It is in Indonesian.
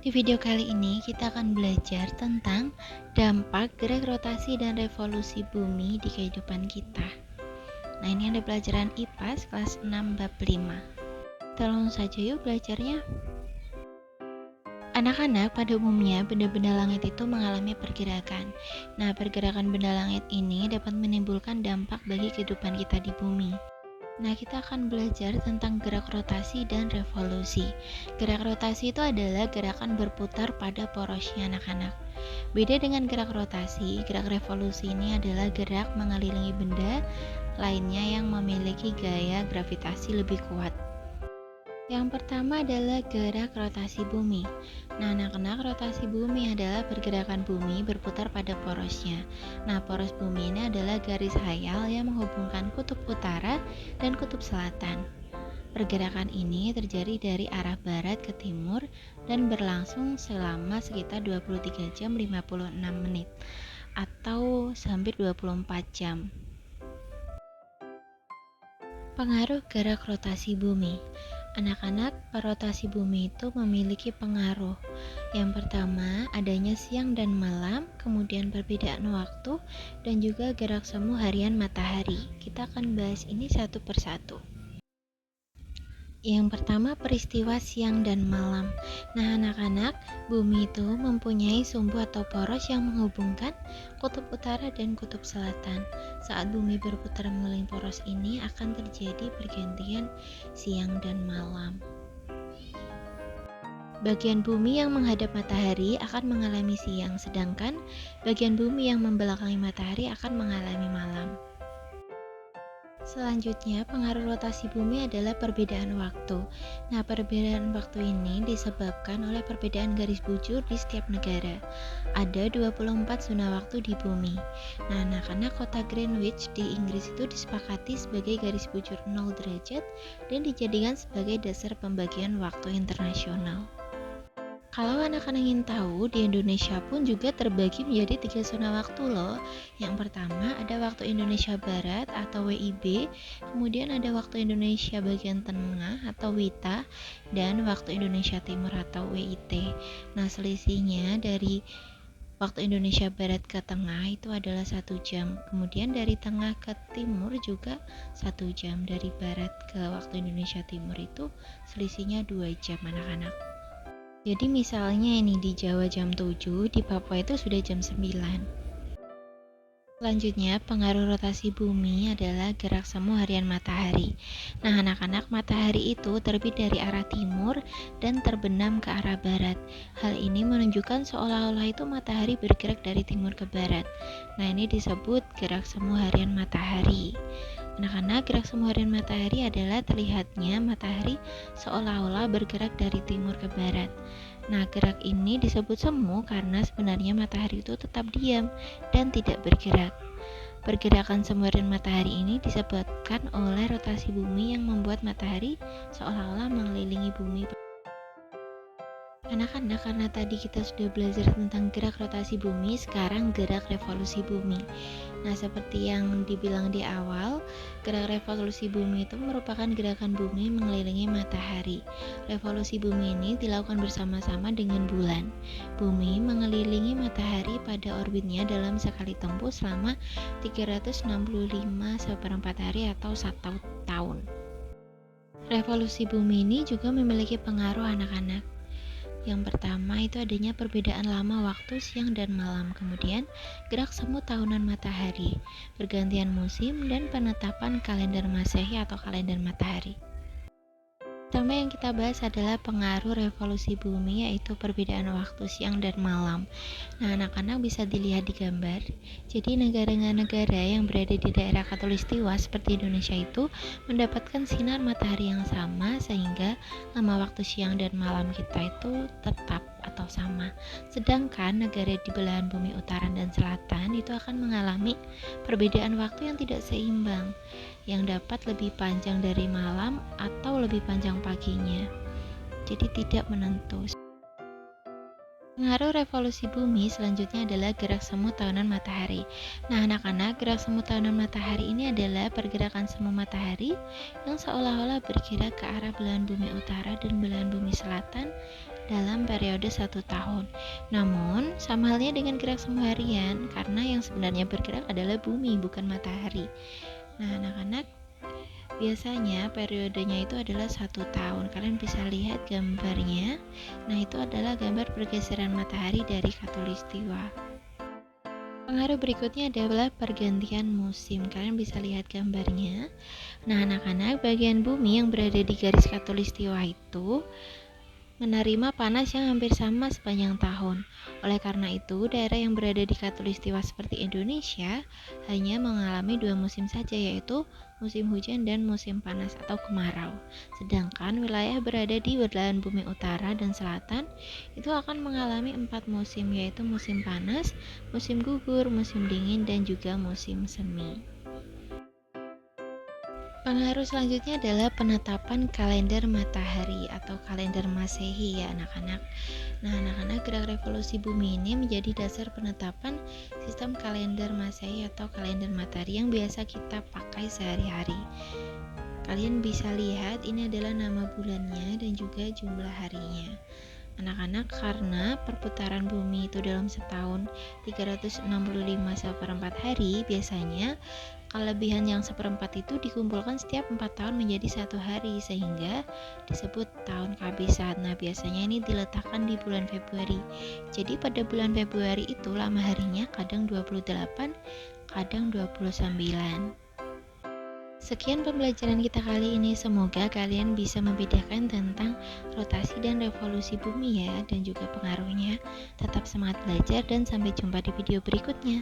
Di video kali ini kita akan belajar tentang dampak gerak rotasi dan revolusi bumi di kehidupan kita. Nah, ini ada pelajaran IPAS kelas 6 bab 5. Kita langsung saja yuk belajarnya. Anak-anak, pada umumnya benda-benda langit itu mengalami pergerakan. Nah, pergerakan benda langit ini dapat menimbulkan dampak bagi kehidupan kita di bumi. Nah, kita akan belajar tentang gerak rotasi dan revolusi. Gerak rotasi itu adalah gerakan berputar pada porosnya anak-anak. Beda dengan gerak rotasi, gerak revolusi ini adalah gerak mengelilingi benda lainnya yang memiliki gaya gravitasi lebih kuat. Yang pertama adalah gerak rotasi bumi. Nah, anak-anak, rotasi bumi adalah pergerakan bumi berputar pada porosnya. Nah, poros bumi ini adalah garis hayal yang menghubungkan kutub utara dan kutub selatan. Pergerakan ini terjadi dari arah barat ke timur dan berlangsung selama sekitar 23 jam 56 menit atau hampir 24 jam. Pengaruh gerak rotasi bumi. Anak-anak, rotasi bumi itu memiliki pengaruh. Yang pertama, adanya siang dan malam, kemudian perbedaan waktu, dan juga gerak semu harian matahari. Kita akan bahas ini satu persatu. Yang pertama, peristiwa siang dan malam. Nah, anak-anak, bumi itu mempunyai sumbu atau poros yang menghubungkan kutub utara dan kutub selatan. Saat bumi berputar mengelilingi poros ini akan terjadi pergantian siang dan malam. Bagian bumi yang menghadap matahari akan mengalami siang, sedangkan bagian bumi yang membelakangi matahari akan mengalami malam. Selanjutnya, pengaruh rotasi bumi adalah perbedaan waktu. Nah, perbedaan waktu ini disebabkan oleh perbedaan garis bujur di setiap negara. Ada 24 zona waktu di bumi. Nah, anak-anak, kota Greenwich di Inggris itu disepakati sebagai garis bujur 0 derajat dan dijadikan sebagai dasar pembagian waktu internasional. Kalau anak-anak ingin tahu, di Indonesia pun juga terbagi menjadi 3 zona waktu loh. Yang pertama ada waktu Indonesia Barat atau WIB, kemudian ada waktu Indonesia bagian tengah atau WITA, dan waktu Indonesia Timur atau WIT. Nah, selisihnya dari waktu Indonesia Barat ke tengah itu adalah 1 jam. Kemudian dari tengah ke timur juga 1 jam. Dari barat ke waktu Indonesia Timur itu selisihnya 2 jam anak-anak. Jadi misalnya ini di Jawa jam 7, di Papua itu sudah jam 9. Selanjutnya, pengaruh rotasi bumi adalah gerak semu harian matahari. Nah, anak-anak, matahari itu terbit dari arah timur dan terbenam ke arah barat. Hal ini menunjukkan seolah-olah itu matahari bergerak dari timur ke barat. Nah, ini disebut gerak semu harian matahari. Anak-anak, gerak semu harian matahari adalah terlihatnya matahari seolah-olah bergerak dari timur ke barat. Nah, gerak ini disebut semu karena sebenarnya matahari itu tetap diam dan tidak bergerak. Pergerakan semu harian matahari ini disebabkan oleh rotasi bumi yang membuat matahari seolah-olah mengelilingi bumi. Anak-anak, karena tadi kita sudah belajar tentang gerak rotasi bumi, sekarang gerak revolusi bumi. Nah, seperti yang dibilang di awal, gerak revolusi bumi itu merupakan gerakan bumi mengelilingi matahari. Revolusi bumi ini dilakukan bersama-sama dengan bulan. Bumi mengelilingi matahari pada orbitnya dalam sekali tempuh selama 365 hari atau 1 tahun. Revolusi bumi ini juga memiliki pengaruh anak-anak. Yang pertama itu adanya perbedaan lama waktu siang dan malam, kemudian gerak semu tahunan matahari, pergantian musim, dan penetapan kalender Masehi atau kalender matahari. Pertama yang kita bahas adalah pengaruh revolusi bumi, yaitu perbedaan waktu siang dan malam. Nah, anak-anak bisa dilihat di gambar. Jadi negara-negara yang berada di daerah khatulistiwa seperti Indonesia itu mendapatkan sinar matahari yang sama, sehingga lama waktu siang dan malam kita itu tetap atau sama. Sedangkan negara di belahan bumi utara dan selatan itu akan mengalami perbedaan waktu yang tidak seimbang, yang dapat lebih panjang dari malam atau lebih panjang paginya. Jadi tidak menentu. Pengaruh revolusi bumi selanjutnya adalah gerak semu tahunan matahari. Nah, anak-anak, gerak semu tahunan matahari ini adalah pergerakan semu matahari yang seolah-olah bergerak ke arah belahan bumi utara dan belahan bumi selatan dalam periode 1 tahun. Namun, sama halnya dengan gerak semu harian, karena yang sebenarnya bergerak adalah bumi, bukan matahari. Nah, anak-anak, biasanya periodenya itu adalah 1 tahun. Kalian bisa lihat gambarnya. Nah, itu adalah gambar pergeseran matahari dari khatulistiwa. Pengaruh berikutnya adalah pergantian musim. Kalian bisa lihat gambarnya. Nah, anak-anak, bagian bumi yang berada di garis khatulistiwa itu menerima panas yang hampir sama sepanjang tahun. Oleh karena itu, daerah yang berada di khatulistiwa seperti Indonesia hanya mengalami 2 musim saja, yaitu musim hujan dan musim panas atau kemarau. Sedangkan wilayah berada di belahan bumi utara dan selatan itu akan mengalami 4 musim, yaitu musim panas, musim gugur, musim dingin, dan juga musim semi. Pengaruh selanjutnya adalah penetapan kalender matahari atau kalender Masehi ya anak-anak. Nah, anak-anak, gerak revolusi bumi ini menjadi dasar penetapan sistem kalender Masehi atau kalender matahari yang biasa kita pakai sehari-hari. Kalian bisa lihat ini adalah nama bulannya dan juga jumlah harinya. Anak-anak, karena perputaran bumi itu dalam setahun 365 /4 hari, biasanya kelebihan yang seperempat itu dikumpulkan setiap 4 tahun menjadi 1 hari, sehingga disebut tahun kabisat. Nah, biasanya ini diletakkan di bulan Februari. Jadi pada bulan Februari itu lama harinya kadang 28, kadang 29. Sekian pembelajaran kita kali ini. Semoga kalian bisa membedakan tentang rotasi dan revolusi bumi ya, dan juga pengaruhnya. Tetap semangat belajar dan sampai jumpa di video berikutnya.